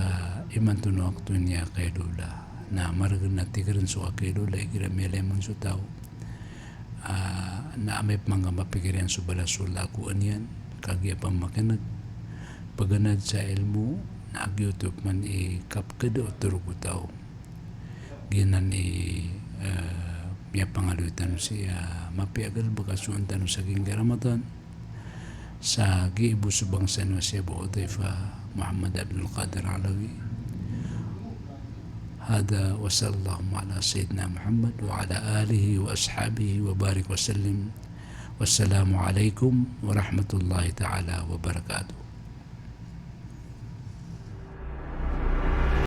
iman tuno akto niya kay Lola na maragan na tigaran so kay Lola igira may lemang so tao na amay mga mapigiran so balasula kuan yan kagya pamakinag paganad sa ilmu na ag-YouTube man kapkado turugo tao ginan miya pangalutan siya mapiagal bakasuan tano sa gingga Ramadan sa giibu subang sa Nuwa siya Bu'udayfa Muhammad Abdul Qadir Alawi هذا وصلى اللهم على سيدنا محمد وعلى آله وأصحابه وبارك وسلم. والسلام عليكم ورحمة الله تعالى وبركاته.